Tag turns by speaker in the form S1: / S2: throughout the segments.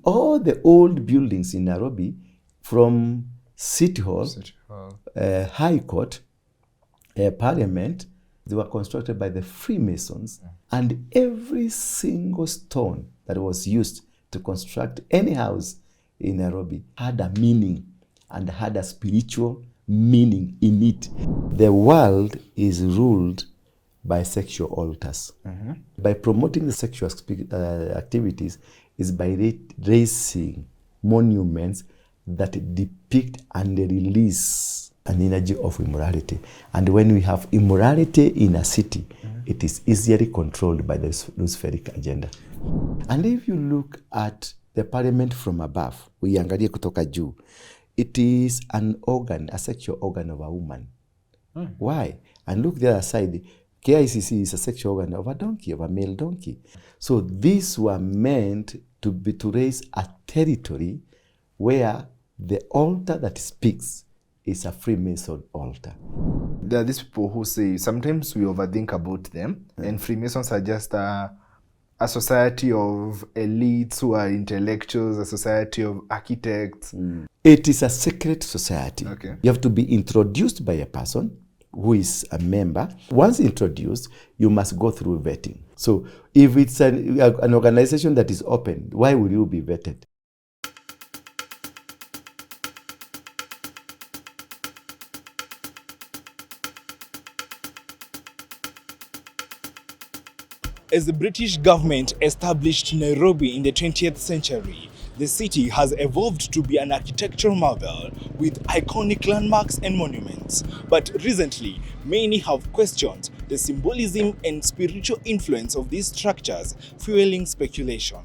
S1: all the old buildings in Nairobi, from City Hall, High Court, Parliament, they were constructed by the Freemasons. And every single stone that was used to construct any house in Nairobi had a meaning and had a spiritual meaning in it. The world is ruled by sexual altars. By promoting the sexual activities is by raising monuments that depict and release an energy of immorality. And when we have immorality in a city, it is easily controlled by the Luciferic agenda. And if you look at the parliament from above, uiangalie kutoka juu, it is an organ, a sexual organ of a woman. Why? And look the other side, KICC is a sexual organ of a donkey, of a male donkey. So these were meant to raise a territory where the altar that speaks is a Freemason altar.
S2: There are these people who say sometimes we overthink about them, and Freemasons are just a society of elites who are intellectuals, a society of architects.
S1: It is a secret society.
S2: Okay.
S1: You have to be introduced by a person who is a member. Once introduced, you must go through vetting. So if it's an organization that is open, why will you be vetted?
S3: As the British government established Nairobi in the 20th century, the city has evolved to be an architectural marvel with iconic landmarks and monuments. But recently, many have questioned the symbolism and spiritual influence of these structures, fueling speculation.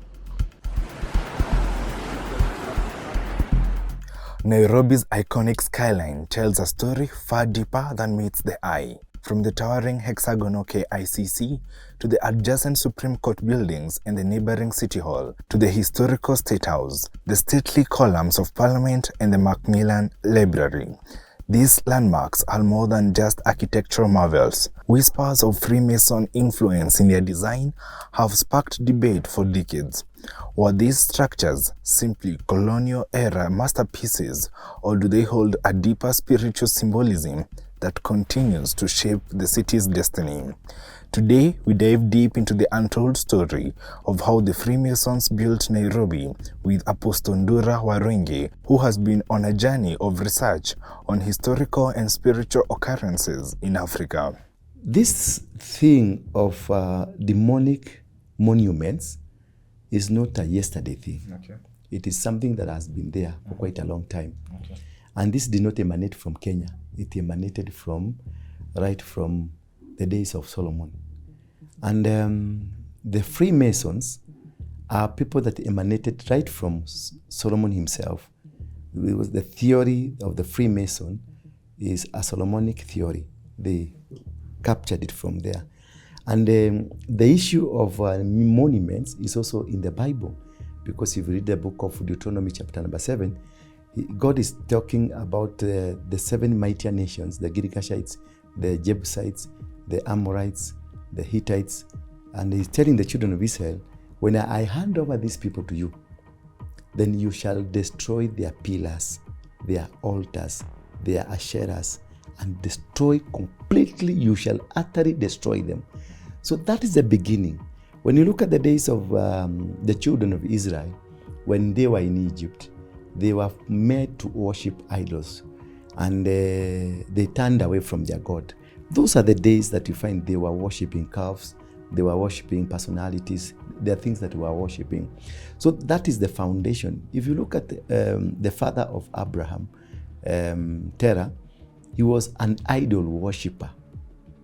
S3: Nairobi's iconic skyline tells a story far deeper than meets the eye. From the towering hexagonal KICC to the adjacent Supreme Court buildings and the neighboring City Hall to the historical State House, the stately columns of Parliament and the Macmillan Library. These landmarks are more than just architectural marvels. Whispers of Freemason influence in their design have sparked debate for decades. Were these structures simply colonial era masterpieces, or do they hold a deeper spiritual symbolism that continues to shape the city's destiny? Today, we dive deep into the untold story of how the Freemasons built Nairobi with Apostle Ndura Waruinge, who has been on a journey of research on historical and spiritual occurrences in Africa.
S1: This thing of demonic monuments is not a yesterday thing.
S2: Okay.
S1: It is something that has been there for quite a long time. Okay. And this did not emanate from Kenya. It emanated right from the days of Solomon. And the Freemasons are people that emanated right from Solomon himself. It was the theory of the Freemason is a Solomonic theory. They captured it from there. And the issue of monuments is also in the Bible, because if you read the book of Deuteronomy chapter number 7, God is talking about the 7 mightier nations, the Girgashites, the Jebusites, the Amorites, the Hittites, and he's telling the children of Israel, when I hand over these people to you, then you shall destroy their pillars, their altars, their asherahs, and destroy completely, you shall utterly destroy them. So that is the beginning. When you look at the days of the children of Israel, when they were in Egypt, they were made to worship idols, and they turned away from their God. Those are the days that you find they were worshiping calves, they were worshiping personalities, there are things that they were worshiping. So that is the foundation. If you look at the father of Abraham, Terah, he was an idol worshipper.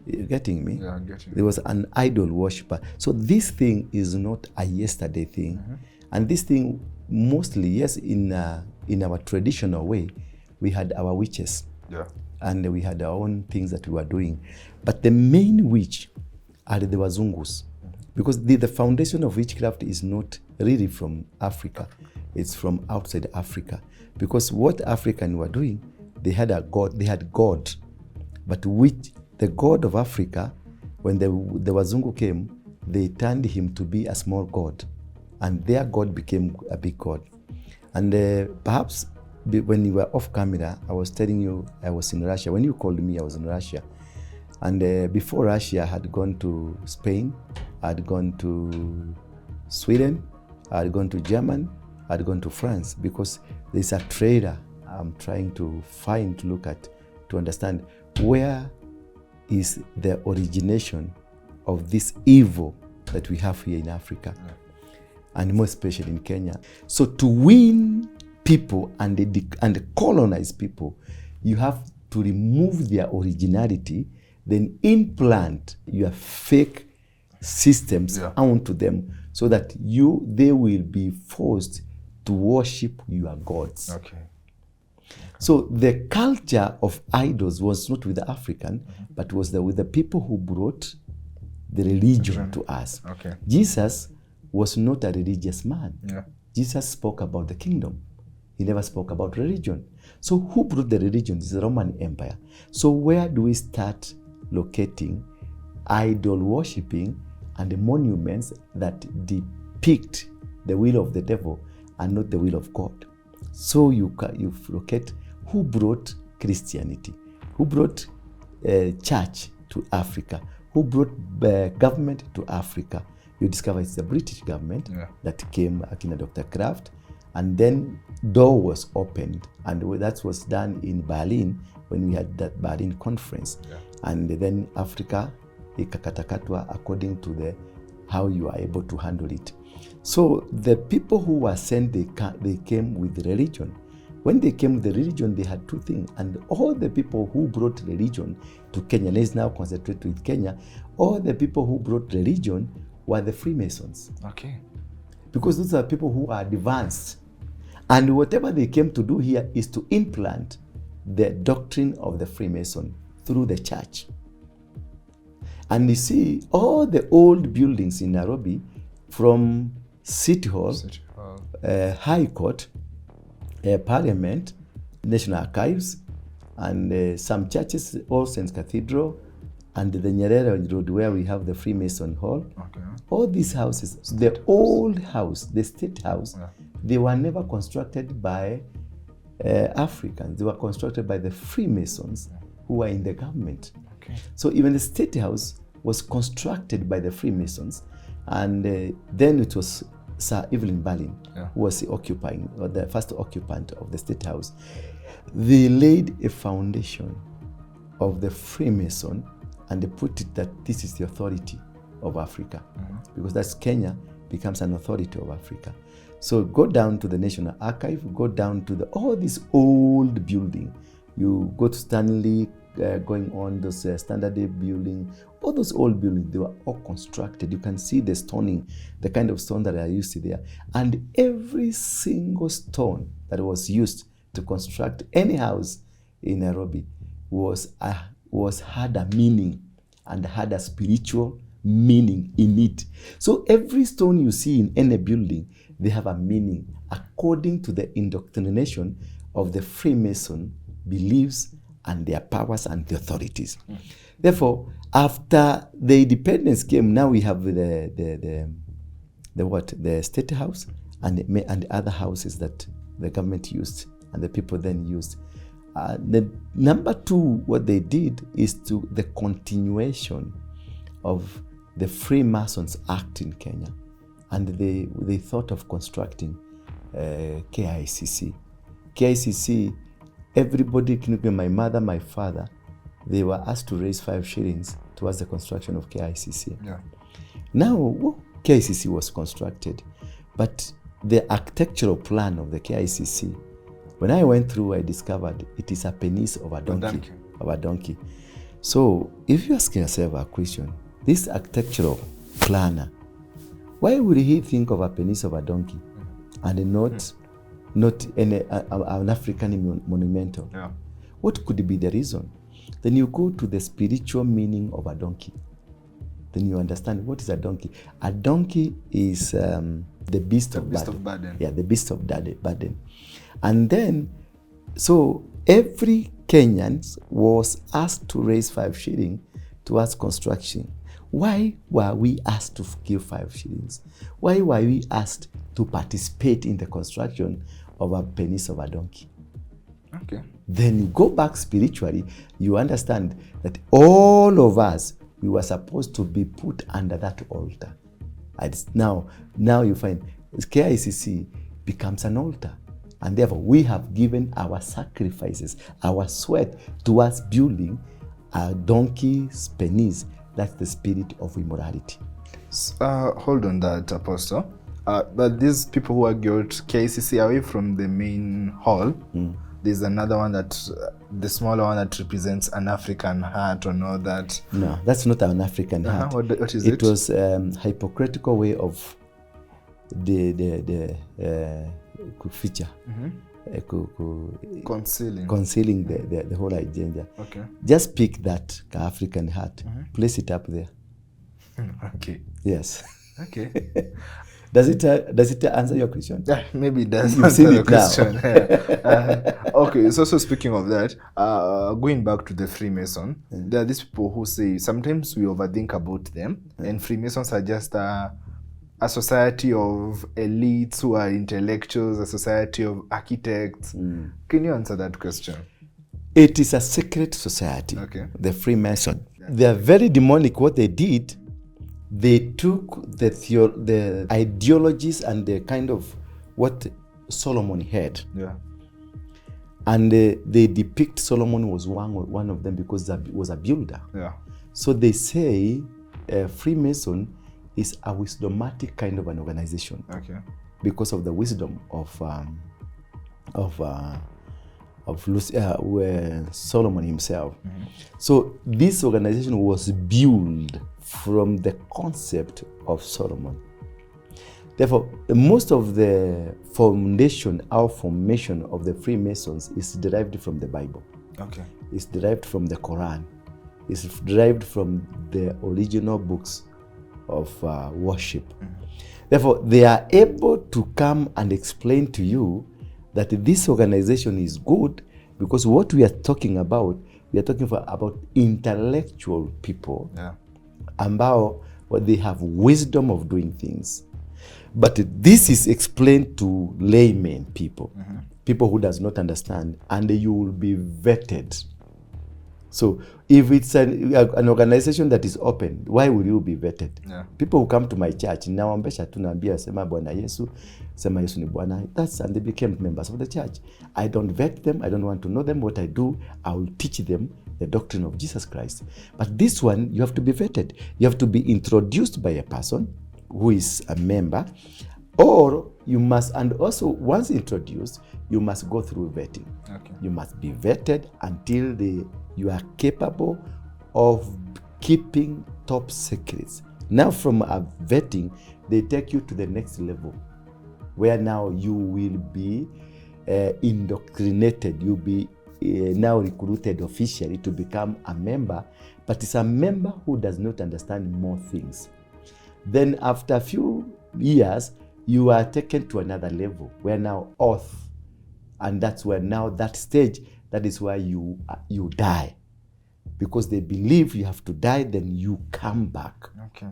S1: You're getting me?
S2: Yeah, I'm getting
S1: He was an idol worshipper. So this thing is not a yesterday thing. And this thing mostly, yes, in our traditional way, we had our witches.
S2: Yeah.
S1: And we had our own things that we were doing. But the main witch are the Wazungus. Because the foundation of witchcraft is not really from Africa. It's from outside Africa. Because what Africans were doing, they had a god, they had God. But the god of Africa, when the Wazungu came, they turned him to be a small god. and their God became a big God. And perhaps when you were off camera, I was telling you I was in Russia. When you called me, I was in Russia. And before Russia, I had gone to Spain, I had gone to Sweden, I had gone to Germany, I had gone to France, because there's a trader I'm trying to find, to look at, to understand where is the origination of this evil that we have here in Africa, and more especially in Kenya. So to win people and colonize people, you have to remove their originality, then implant your fake systems onto them, so that they will be forced to worship your gods.
S2: Okay.
S1: So the culture of idols was not with the African, but was with the people who brought the religion to us.
S2: Okay.
S1: Jesus was not a religious man.
S2: Yeah.
S1: Jesus spoke about the kingdom. He never spoke about religion. So who brought the religion? It's the Roman Empire. So where do we start locating idol worshipping and the monuments that depict the will of the devil and not the will of God? So you locate who brought Christianity, who brought church to Africa, who brought government to Africa. You discover it's the British government that came, Akina Dr. Kraft, and then door was opened, and that was done in Berlin when we had that Berlin conference. And then Africa ikakatakatwa according to how you are able to handle it. So the people who were sent, they came with religion. When they came with the religion, they had two things. And all the people who brought religion to Kenya, let's now concentrate with Kenya, all the people who brought religion were the Freemasons.
S2: Okay.
S1: Because those are people who are advanced. And whatever they came to do here is to implant the doctrine of the Freemason through the church. And you see, all the old buildings in Nairobi, from City Hall, High Court, Parliament, National Archives, and some churches, All Saints Cathedral, and the Nyerere Road where we have the Freemason Hall. Okay. All these houses, the old house, the State House, they were never constructed by Africans. They were constructed by the Freemasons who were in the government. Okay. So even the State House was constructed by the Freemasons, and then it was Sir Evelyn Berlin who was the first occupant of the State House. They laid a foundation of the Freemason, and they put it that this is the authority of Africa, because that's Kenya becomes an authority of Africa. So go down to the National Archive, go down to all these old building. You go to Stanley, going on those Standard Day building, all those old buildings, they were all constructed. You can see the stoning, the kind of stone that I used there. And every single stone that was used to construct any house in Nairobi had a meaning and had a spiritual meaning in it. So every stone you see in any building, they have a meaning according to the indoctrination of the Freemason beliefs and their powers and the authorities. Therefore, after the independence came, now we have the State House and other houses that the government used and the people then used. The number two, what they did is the continuation of the Freemasons Act in Kenya, and they thought of constructing KICC. KICC, everybody, including my mother, my father, they were asked to raise 5 shillings towards the construction of KICC. Now, KICC was constructed, but the architectural plan of the KICC, when I went through, I discovered it is a penis of a donkey. So if you ask yourself a question, this architectural planner, why would he think of a penis of a donkey and not an African monumental? What could be the reason? Then you go to the spiritual meaning of a donkey. Then you understand what is a donkey. A donkey is the beast of burden. Yeah, the beast of burden. And then, so every Kenyan was asked to raise 5 shillings towards construction. Why were we asked to give 5 shillings? Why were we asked to participate in the construction of a penis of a donkey?
S2: Okay.
S1: Then you go back spiritually, you understand that all of us, we were supposed to be put under that altar. And now you find KICC becomes an altar. And therefore, we have given our sacrifices, our sweat towards building a donkey's penis. That's the spirit of immorality.
S2: Hold on that, Apostle. But these people who are got KICC away from the main hall, there's another one that, the smaller one that represents an African heart or no that.
S1: No, that's not an African heart.
S2: What is it?
S1: It was hypocritical way of the feature. Concealing the whole agenda.
S2: Okay.
S1: Just pick that African heart, place it up there.
S2: Okay.
S1: Yes.
S2: Okay.
S1: Does it answer your question?
S2: Yeah, maybe it does
S1: You've
S2: answer
S1: seen
S2: the
S1: it
S2: question. Okay, so speaking of that, going back to the Freemason, there are these people who say sometimes we overthink about them, and Freemasons are just a society of elites who are intellectuals, a society of architects. Can you answer that question?
S1: It is a secret society,
S2: Okay.
S1: the Freemason. They are very demonic. What they did, they took the ideologies and the kind of what Solomon had.
S2: Yeah.
S1: And they depict Solomon was one of them because he was a builder.
S2: Yeah.
S1: So they say Freemason is a wisdomatic kind of an organization.
S2: Okay.
S1: Because of the wisdom of Solomon himself. So this organization was built from the concept of Solomon. Therefore, most of the formation of the Freemasons is derived from the Bible.
S2: Okay.
S1: It's derived from the Quran. It's derived from the original books of worship. Therefore, they are able to come and explain to you that this organization is good because what we are talking about, about intellectual people.
S2: Yeah.
S1: Ambao, they have wisdom of doing things. But this is explained to laymen people, people who does not understand, and you will be vetted. So if it's an organization that is open, why will you be vetted?
S2: Yeah.
S1: People who come to my church, nawaambia tunaambia sema Bwana Yesu, sema Yesu ni Bwana. And they became members of the church. I don't vet them. I don't want to know them. What I do, I will teach them the doctrine of Jesus Christ. But this one, you have to be vetted. You have to be introduced by a person who is a member, or you must, and also once introduced, you must go through vetting.
S2: Okay.
S1: You must be vetted until you are capable of keeping top secrets. Now from a vetting, they take you to the next level, where now you will be indoctrinated. You'll be now recruited officially to become a member, but it's a member who does not understand more things. Then after a few years, you are taken to another level, where now oath, and that's where now that stage, that is why you die. Because they believe you have to die, then you come back.
S2: Okay.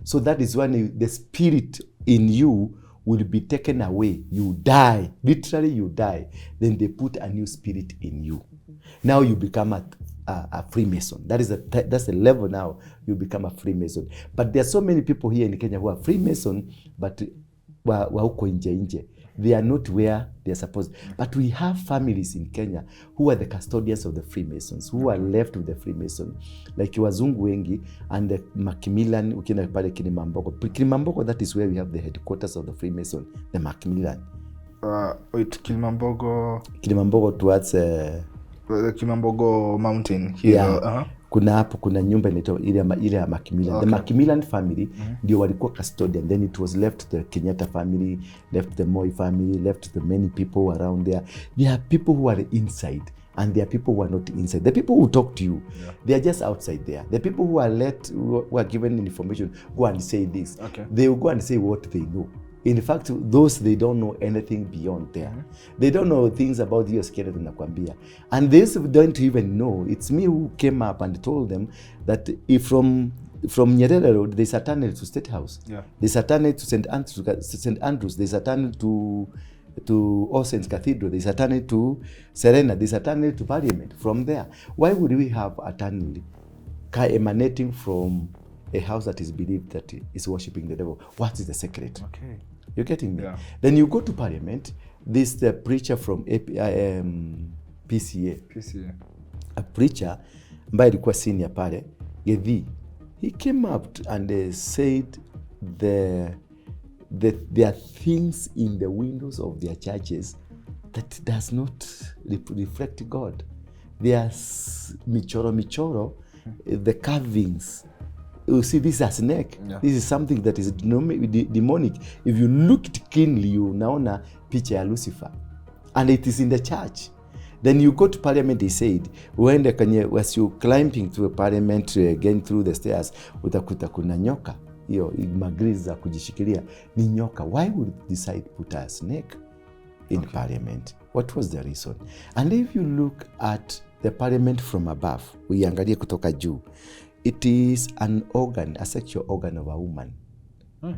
S1: So that is when the spirit in you will be taken away. You die. Literally, you die. Then they put a new spirit in you. Now you become a Freemason. that's the level now. You become a Freemason. But there are so many people here in Kenya who are Freemason, but wa huko nje. They are not where they are supposed. But we have families in Kenya who are the custodians of the Freemasons, who are left with the Freemason, like wazungu wengi and the Macmillan. Ukienda pale Kilimambogo, that is where we have the headquarters of the Freemason, the Macmillan. Kilimambogo towards
S2: the Kilimambogo mountain here.
S1: Yeah. Kuna nyumba inaitwa ile ya Macmillan. Okay. The Macmillan family ndio walikuwa custodian. Then it was left the Kenyatta family, left the Moi family, left the many people around there. There are people who are inside and there are people who are not inside. The people who talk to you, they are just outside there. The people who are given information, go and say this.
S2: Okay.
S1: They will go and say what they know. In fact, those, they don't know anything beyond there. They don't know things about hiyo skeleton nakwambia. And these don't even know. It's me who came up and told them that if from from Nyerere Road, there's a tunnel to State House.
S2: Yeah.
S1: There's a tunnel to St. Andrews. There's a tunnel to All Saints Cathedral. There's a tunnel to Serena. There's a tunnel to Parliament. From there, why would we have a tunnel emanating from a house that is believed that is worshipping the devil? What is the secret?
S2: Okay.
S1: You're getting me?
S2: Yeah.
S1: Then you go to Parliament. This the preacher from PCA. A preacher ambaye alikuwa senior pale, Gethi. He came up and said there are things in the windows of their churches that does not reflect God. There's michoro, the carvings. You see, this is a snake. Yeah. This is something that is demonic. If you look keenly, you unaona picha ya Lucifer. And it is in the church. Then you go to Parliament, he said, as you climbing to a Parliament again through the stairs, utakuta kuna nyoka. Hiyo magrizi za kujishikilia ni nyoka. Why would you decide to put a snake in Parliament? What was the reason? And if you look at the Parliament from above, uiangalie kutoka juu, it is an organ, a sexual organ of a woman.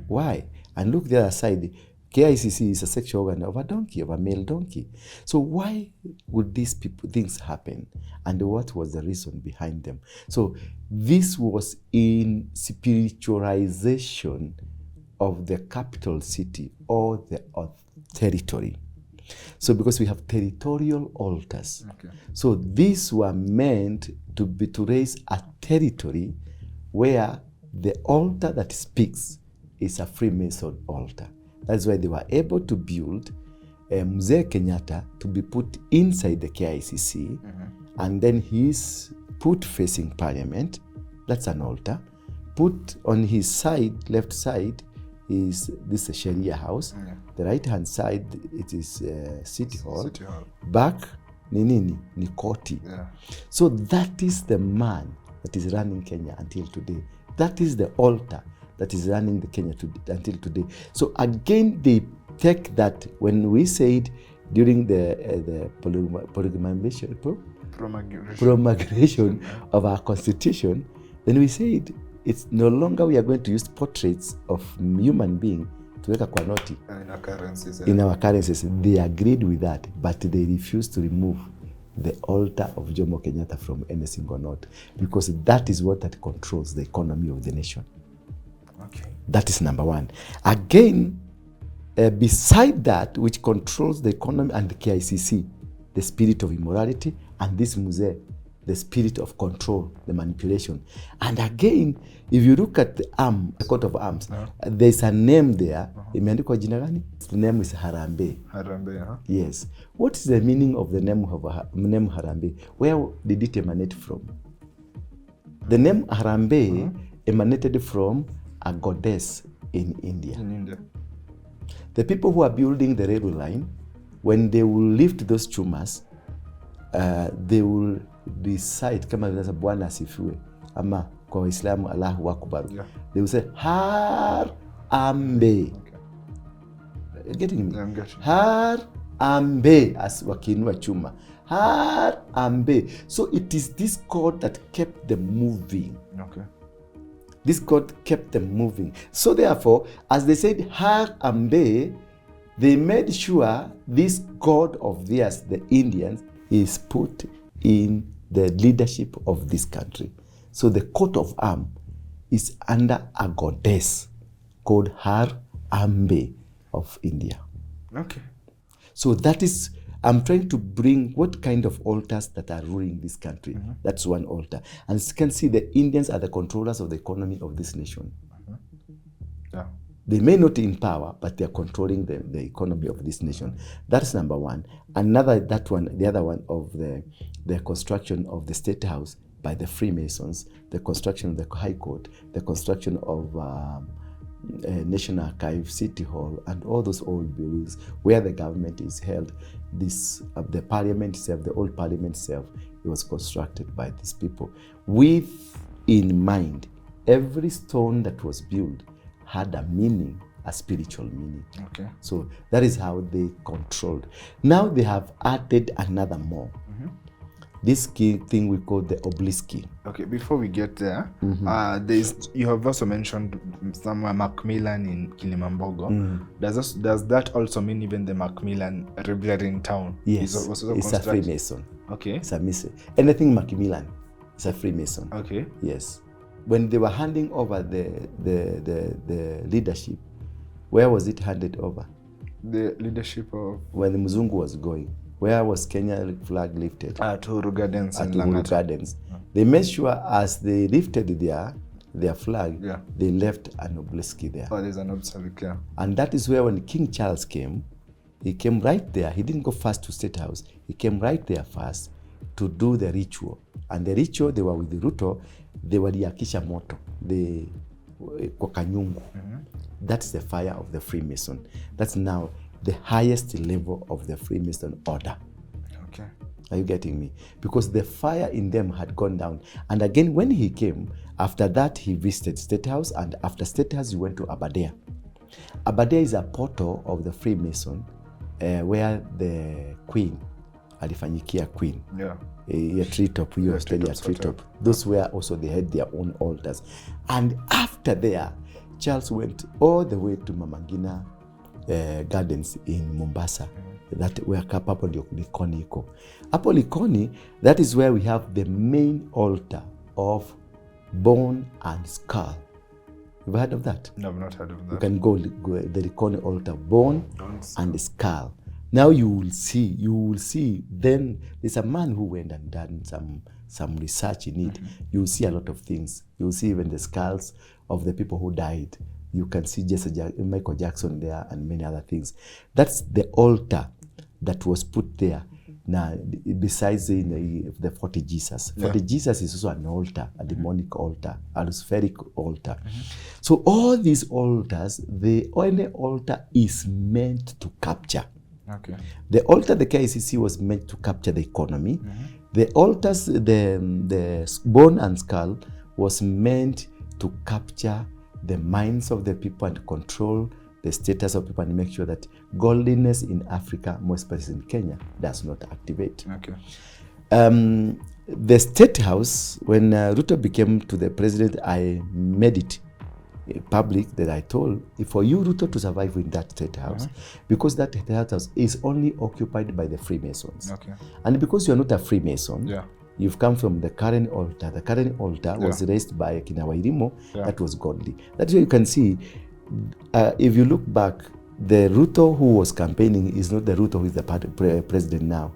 S1: Why? And look the other side, KICC is a sexual organ of a donkey, of a male donkey. So why would these things happen? And what was the reason behind them? So this was in spiritualization of the capital city or the territory. So because we have territorial altars. Okay. So these were meant to raise a territory where the altar that speaks is a Freemason altar. That's why they were able to build Mzee Kenyatta to be put inside the KICC, and then he's put facing Parliament. That's an altar. Put on his side, left side, is this Sharia house. The right hand side, it is City Hall. Back, ni koti. So that is the man that is running Kenya until today. That is the altar that is running the Kenya until today. So again, they take that when we said during the promulgation of our constitution, then we said it's no longer we are going to use portraits of human being to weka kwa noti in our currencies. They agreed with that, but they refused to remove the altar of Jomo Kenyatta from any single note, because that is what that controls the economy of the nation. Okay. That is number one. Again, beside that, which controls the economy and the KICC, the spirit of immorality, and this Mzee, the spirit of control, the manipulation. And again, if you look at the coat of arms, there's a name there. Imeandikwa jina gani? The name is Harambee. Harambee, huh? Yes. What is the meaning of the name Harambee? Where did it emanate from? The name Harambee emanated from a goddess in India. The people who are building the railway line, when they will lift those chumas, they will recite kama vile Bwana asifiwe ama kwa Waislamu Allahu Akbar. They will say Harambee. Getting me? Harambee, as wakiinua chuma. Harambee. So it is this God that kept them moving. Okay. This God kept them moving. So therefore, as they said Harambee, they made sure this God of theirs, the Indians, is put in the leadership of this country. So the coat of arms is under a goddess called Harambee of India. Okay. So that is, I'm trying to bring what kind of altars that are ruling this country. That's one altar. And as you can see, the Indians are the controllers of the economy of this nation. Yeah. They may not in power, but they are controlling the economy of this nation. That's number one. The other one of the construction of the State House by the Freemasons, the construction of the High Court, the construction of National Archive, City Hall, and all those old buildings where the government is held. The parliament itself, the old parliament itself, it was constructed by these people with in mind every stone that was built had a meaning, a spiritual meaning. Okay. So that is how they controlled. Now they have added another more. this key thing we call the obelisk.
S2: Okay, before we get there, you have also mentioned somewhere Macmillan in Kilimambogo. Does that also mean even the Macmillan regularly in town?
S1: Yes,
S2: is also
S1: it's a Freemason.
S2: Okay.
S1: It's a anything Macmillan is a Freemason.
S2: Okay.
S1: Yes. When they were handing over the leadership, where was it handed over?
S2: The leadership of...
S1: When the Mzungu was going, where was Kenya flag lifted?
S2: At Uhuru Gardens.
S1: At Uhuru Gardens. They made sure as they lifted their flag, they left an obelisk there.
S2: Oh, there's an obelisk, yeah.
S1: And that is where when King Charles came, he came right there. He didn't go first to State House. He came right there first to do the ritual. And the ritual, they were with the Ruto, they were the Akisha Moto, the Kokanyungu. That's the fire of the Freemason. That's now the highest level of the Freemason order.
S2: Okay.
S1: Are you getting me? Because the fire in them had gone down. And again, when he came, after that, he visited State House, and after State House, he went to Aberdare. Aberdare is a portal of the Freemason where the Queen, alifanyikia Queen.
S2: Yeah.
S1: A treetop, you Australia treetop. Those were also, they had their own altars. And after there, Charles went all the way to Mamangina Gardens in Mombasa. That were up on Likoni. Up on Likoni, that is where we have the main altar of bone and skull. You've heard of that?
S2: No, I've not heard of that.
S1: You can go the Likoni altar, bone and skull. Now you will see, then there's a man who went and done some research in it. You will see a lot of things. You will see even the skulls of the people who died. You can see Michael Jackson there and many other things. That's the altar that was put there. Now, besides the 40 Jesus. 40 Jesus is also an altar, a demonic altar, a Luciferic altar. So all these altars, the only altar is meant to capture.
S2: Okay.
S1: The altar, the KICC, was meant to capture the economy. The altars, the bone and skull, was meant to capture the minds of the people and control the status of people and make sure that godliness in Africa, more especially in Kenya, does not activate.
S2: Okay.
S1: The State House, when Ruto became to the president, I made it public that I told, for you, Ruto, to survive in that State House, because that State House is only occupied by the Freemasons.
S2: Okay.
S1: And because you're not a Freemason,
S2: yeah,
S1: you've come from the current altar. The current altar was raised by Kinawairimo. That was godly. That's why you can see, if you look back, the Ruto who was campaigning is not the Ruto who is the president now.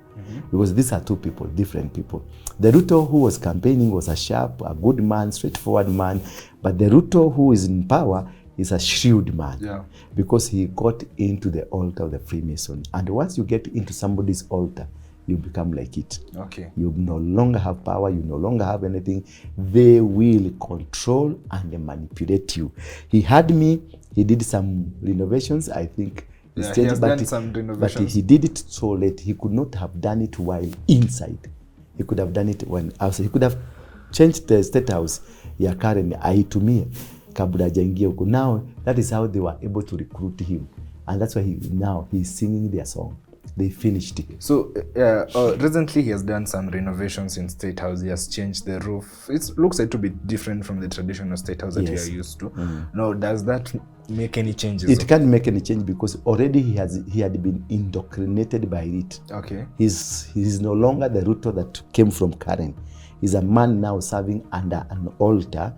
S1: Because these are two people, different people. The Ruto who was campaigning was a sharp, a good man, straightforward man. But the Ruto who is in power is a shrewd man.
S2: Yeah. Because
S1: he got into the altar of the Freemason. And once you get into somebody's altar, you become like it.
S2: Okay.
S1: You no longer have power, you no longer have anything. They will control and manipulate you. He had me, he did some renovations, I think.
S2: He has done some renovations.
S1: But he did it so late. He could not have done it while inside. He could have done it when outside. He could have changed the State House ya Karen aitumie kabla hajaingia huko. Now, that is how they were able to recruit him. And that's why he's singing their song. They finished it.
S2: So, recently he has done some renovations in State House. He has changed the roof. It looks like to be different from the traditional State House that we are used to. Now, does that make any changes?
S1: It can't make any change because already he had been indoctrinated by it.
S2: Okay.
S1: He's no longer the Ruto that came from Karen. He's a man now serving under an altar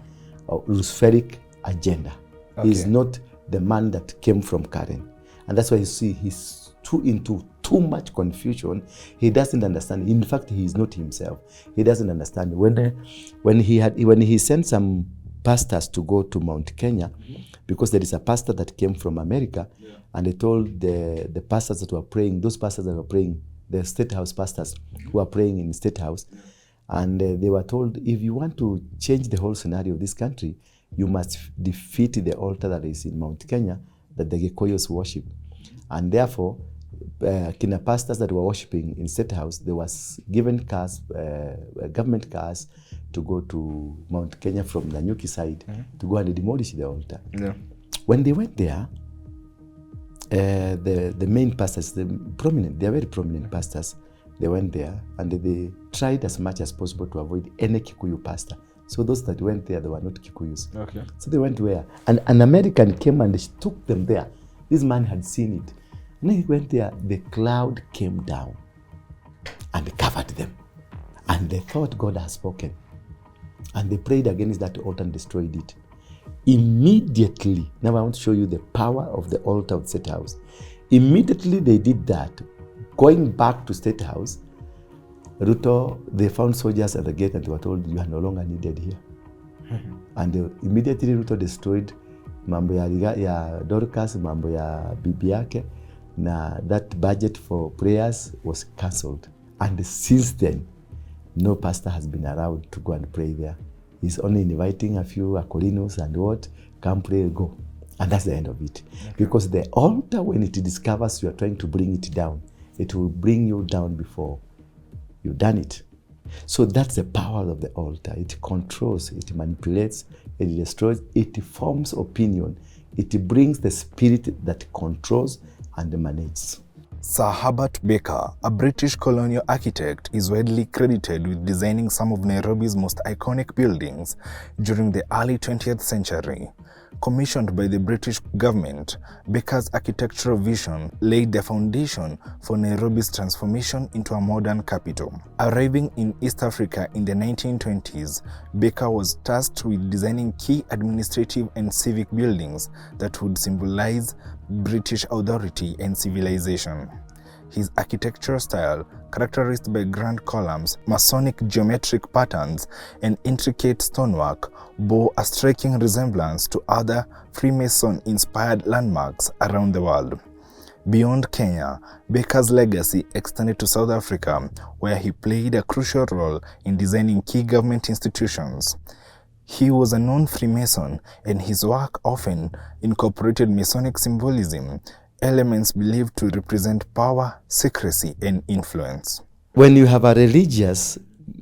S1: of Luciferic agenda. Okay. He's not the man that came from Karen. And that's why you see he's into too much confusion. He doesn't understand. In fact, he is not himself. He doesn't understand. When he sent some pastors to go to Mount Kenya, because there is a pastor that came from America, and they told the pastors that were praying, those pastors that were praying, the State House pastors who are praying in State House, and they were told, if you want to change the whole scenario of this country, you must defeat the altar that is in Mount Kenya that the Gikoyos worship. And therefore, kina pastors that were worshiping in State House, they was given cars, government cars, to go to Mount Kenya from the Ngugi side to go and demolish the altar. Yeah. When they went there, the main pastors, they are very prominent pastors, they went there and they tried as much as possible to avoid any Kikuyu pastor. So those that went there, they were not Kikuyus.
S2: Okay.
S1: So they went where? And an American came and took them there. This man had seen it. When he went there, the cloud came down and covered them. And they thought God had spoken. And they prayed against that altar and destroyed it. Immediately, now I want to show you the power of the altar of State House. Immediately they did that. Going back to State House, Ruto, they found soldiers at the gate and they were told, you are no longer needed here. And immediately Ruto destroyed mambo ya Dorcas, mambo ya bibi yake, na that budget for prayers was cancelled. And since then, no pastor has been allowed to go and pray there. He's only inviting a few Colonials and what, come pray, go. And that's the end of it. Okay. Because the altar, when it discovers you are trying to bring it down, it will bring you down before you've done it. So that's the power of the altar. It controls, it manipulates, it destroys, it forms opinion. It brings the spirit that controls and manages.
S3: Sir Herbert Baker, a British colonial architect, is widely credited with designing some of Nairobi's most iconic buildings during the early 20th century. Commissioned by the British government, Baker's architectural vision laid the foundation for Nairobi's transformation into a modern capital. Arriving in East Africa in the 1920s, Baker was tasked with designing key administrative and civic buildings that would symbolize British authority and civilization. His architectural style, characterized by grand columns, Masonic geometric patterns, and intricate stonework, bore a striking resemblance to other Freemason-inspired landmarks around the world. Beyond Kenya, Baker's legacy extended to South Africa, where he played a crucial role in designing key government institutions. He was a known Freemason, and his work often incorporated Masonic symbolism, elements believed to represent power, secrecy, and influence.
S1: When you have a religious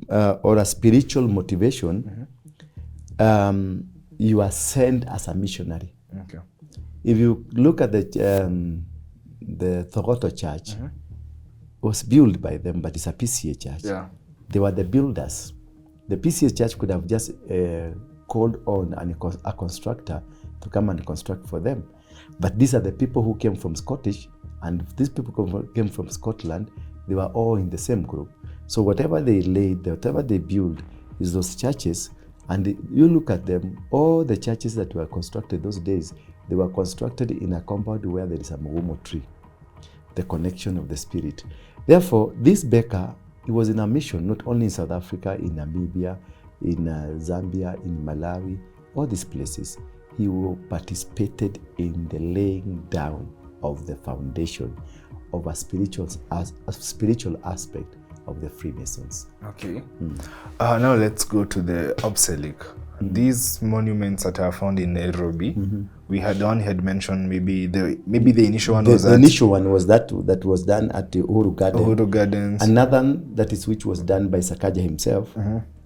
S1: or a spiritual motivation, you are sent as a missionary.
S2: Okay.
S1: If you look at the Thogoto Church, was built by them, but it's a PCA church.
S2: Yeah.
S1: They were the builders. The PCA church could have just called on a constructor to come and construct for them. But these are the people who came from Scottish, and these people came from Scotland. They were all in the same group. So whatever they laid, whatever they built is those churches. And you look at them, all the churches that were constructed those days, they were constructed in a compound where there is a mugumo tree, the connection of the spirit. Therefore, this Baker, he was in a mission, not only in South Africa, in Namibia, in Zambia, in Malawi, all these places. He participated in the laying down of the foundation of a spiritual aspect of the Freemasons.
S2: Okay. Now let's go to the obelisk. These monuments that are found in Nairobi, we had mentioned maybe the initial one was
S1: the initial one was that was done at the Uhuru
S2: Gardens.
S1: Another which was done by Sakaja himself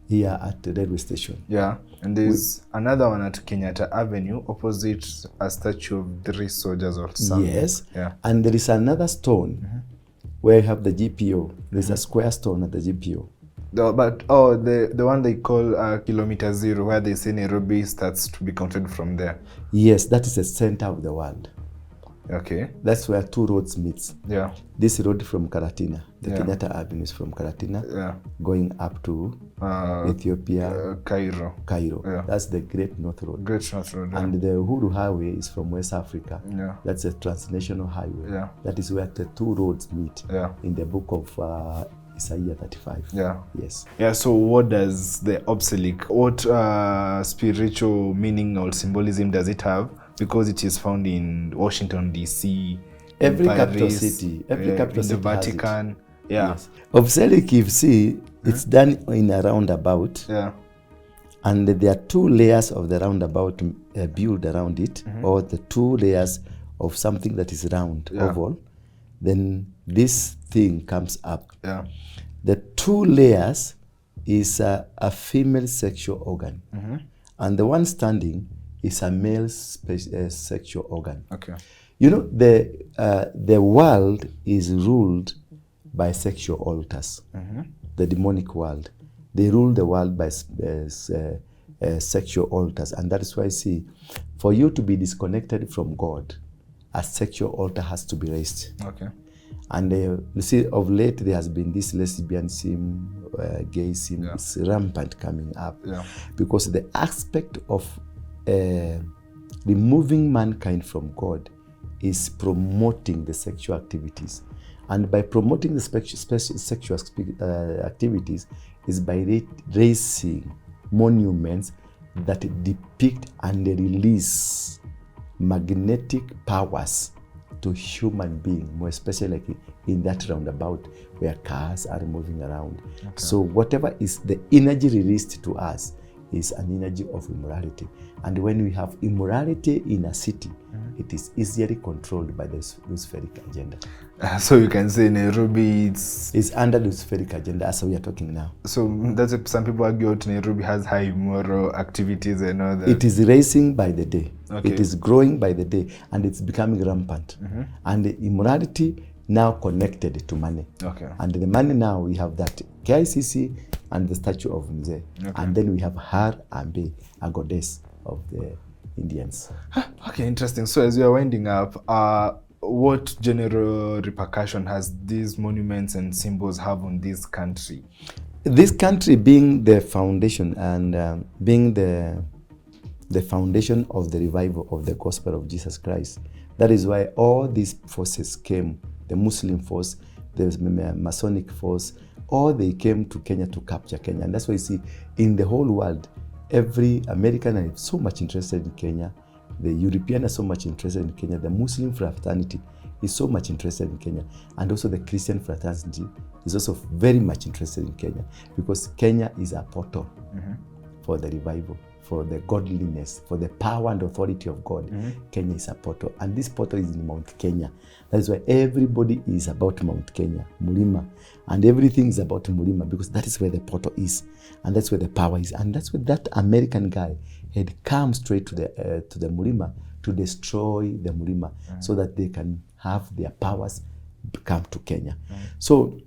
S1: here at the railway station.
S2: Yeah, and there's another one at Kenyatta Avenue opposite a statue of 3 soldiers or something.
S1: Yes.
S2: Yeah.
S1: And there is another stone where you have the GPO. There's a square stone at the GPO.
S2: The one they call Kilometer Zero, where they say Nairobi starts to be counted from there.
S1: Yes, that is the center of the world.
S2: Okay.
S1: That's where 2 roads meet.
S2: Yeah.
S1: This road from Karatina, the Kenyatta Avenue is from Karatina, going up to Ethiopia,
S2: Cairo.
S1: Yeah. That's the Great North Road.
S2: Great North Road.
S1: And the Uhuru Highway is from West Africa.
S2: Yeah.
S1: That's a transnational highway.
S2: Yeah.
S1: That is where the 2 roads meet.
S2: Yeah.
S1: In the book of Isaiah 35.
S2: Yeah.
S1: Yes.
S2: Yeah. So what does the obelisk, what spiritual meaning or symbolism does it have? Because it is found in Washington, D.C.,
S1: every
S2: Paris,
S1: capital city,
S2: in the Vatican. Yeah.
S1: Yes. Obelisk, you see, it's done in a roundabout.
S2: Yeah.
S1: And there are 2 layers of the roundabout built around it, or the 2 layers of something that is round, oval. Then this thing comes up.
S2: Yeah.
S1: The 2 layers is a female sexual organ. And the one standing is a male sexual organ.
S2: Okay.
S1: You know, the world is ruled by sexual altars, the demonic world. They rule the world by sexual altars. And that is why I see, for you to be disconnected from God, a sexual altar has to be raised.
S2: Okay.
S1: And you see, of late, there has been this lesbianism, gayism, it's rampant coming up.
S2: Yeah.
S1: Because the aspect of removing mankind from God is promoting the sexual activities. And by promoting the sexual activities is by raising monuments that depict and release magnetic powers to human beings, more especially like in that roundabout where cars are moving around. Okay. So whatever is the energy released to us is an energy of immorality. And when we have immorality in a city, it is easily controlled by the Luciferic agenda.
S2: So you can say Nairobi, it's
S1: under the Luciferic agenda as we are talking now.
S2: So that's what some people argue out Nairobi has high immoral activities and all that.
S1: It is rising by the day.
S2: Okay.
S1: It is growing by the day, and it's becoming rampant. And the immorality now connected to money.
S2: Okay.
S1: And the money now, we have that KICC and the statue of Mzee. Okay. And then we have Har Ambe, a goddess of the Indians.
S2: Okay, interesting. So as we are winding up, what general repercussion has these monuments and symbols have on this country?
S1: This country being the foundation and being the foundation of the revival of the gospel of Jesus Christ. That is why all these forces came, the Muslim force, the Masonic force, all they came to Kenya to capture Kenya. And that's why you see in the whole world, every American is so much interested in Kenya. The European are so much interested in Kenya. The Muslim fraternity is so much interested in Kenya. And also the Christian fraternity is also very much interested in Kenya, because Kenya is a portal for the revival, for the godliness, for the power and authority of God. Kenya is a portal. And this portal is in Mount Kenya. That is why everybody is about Mount Kenya, Mulima. And everything is about Mulima, because that is where the portal is. And that's where the power is. And that's where that American guy had come straight to the Mulima to destroy the Mulima, so that they can have their powers come to Kenya. So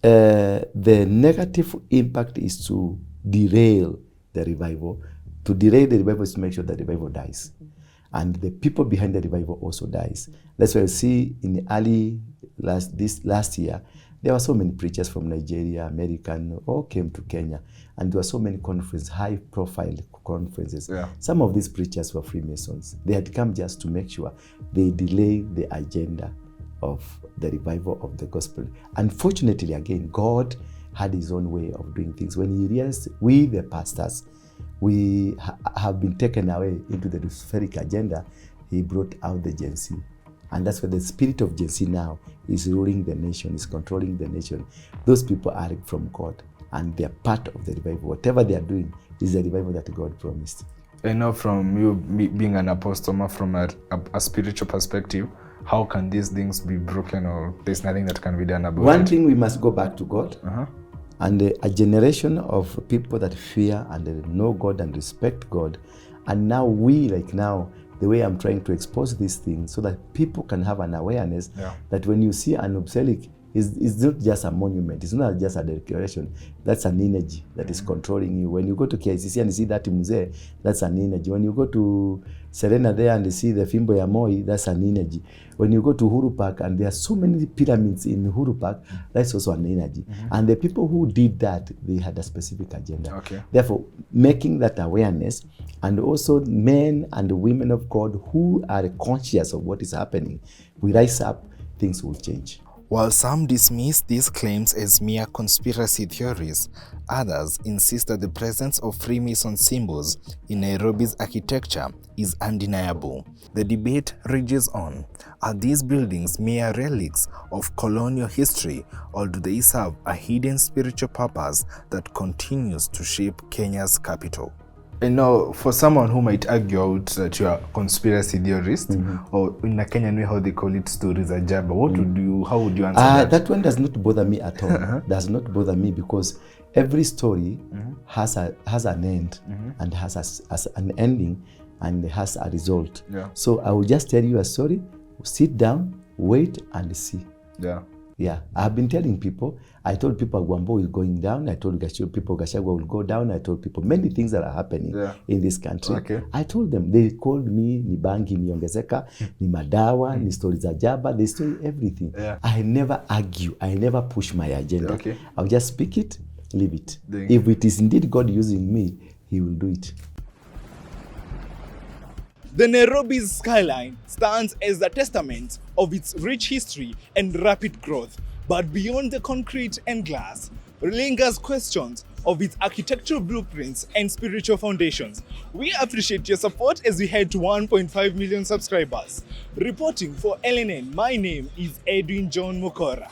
S1: the negative impact is to derail the revival. To derail the revival is to make sure that the revival dies. And the people behind the revival also dies. That's why you see in the last year, there were so many preachers from Nigeria, American, all came to Kenya. And there were so many conferences, high profile conferences. Yeah. Some of these preachers were Freemasons. They had come just to make sure they delay the agenda of the revival of the gospel. Unfortunately, again, God had his own way of doing things. When he realized we, the pastors, we have been taken away into the Luciferic agenda, he brought out the Gen Z. And that's where the spirit of Gen Z now is ruling the nation, is controlling the nation. Those people are from God, and they are part of the revival. Whatever they are doing is the revival that God promised.
S2: I know from you being an apostle, from a spiritual perspective, how can these things be broken, or there's nothing that can be done about it?
S1: One thing, we must go back to God. And a generation of people that fear and know God and respect God. And now we, like now, the way I'm trying to expose these things so that people can have an awareness that when you see an obelisk, it's not just a monument, it's not just a decoration, that's an energy that is controlling you. When you go to KICC and you see that Mzee, that's an energy. When you go to Serena there and you see the Fimbo ya Moi, that's an energy. When you go to Uhuru Park and there are so many pyramids in Uhuru Park, that's also an energy. And the people who did that, they had a specific agenda. Therefore, making that awareness, and also men and women of God who are conscious of what is happening, we rise up, things will change.
S3: While some dismiss these claims as mere conspiracy theories, others insist that the presence of Freemason symbols in Nairobi's architecture is undeniable. The debate rages on. Are these buildings mere relics of colonial history, or do they serve a hidden spiritual purpose that continues to shape Kenya's capital?
S2: And now, for someone who might argue out that you are a conspiracy theorist, or in a Kenyan way, how they call it, stories ajaba, how would you answer that?
S1: That one does not bother me at all. Does not bother me, because every story has an end and has an ending and has a result. So I will just tell you a story, sit down, wait and see. Yeah, I've been telling people. I told people Gwambo is going down. I told people Gachagua will go down. I told people many things that are happening in this country.
S2: Okay.
S1: I told them. They called me, ni bangi imeongezeka, ni madawa, ni stories za jaba. They say everything.
S2: Yeah.
S1: I never argue. I never push my agenda.
S2: Okay.
S1: I'll just speak it, leave it. If it is indeed God using me, He will do it.
S3: The Nairobi's skyline stands as a testament of its rich history and rapid growth. But beyond the concrete and glass, lingers questions of its architectural blueprints and spiritual foundations. We appreciate your support as we head to 1.5 million subscribers. Reporting for LNN, my name is Edwin John Mukora.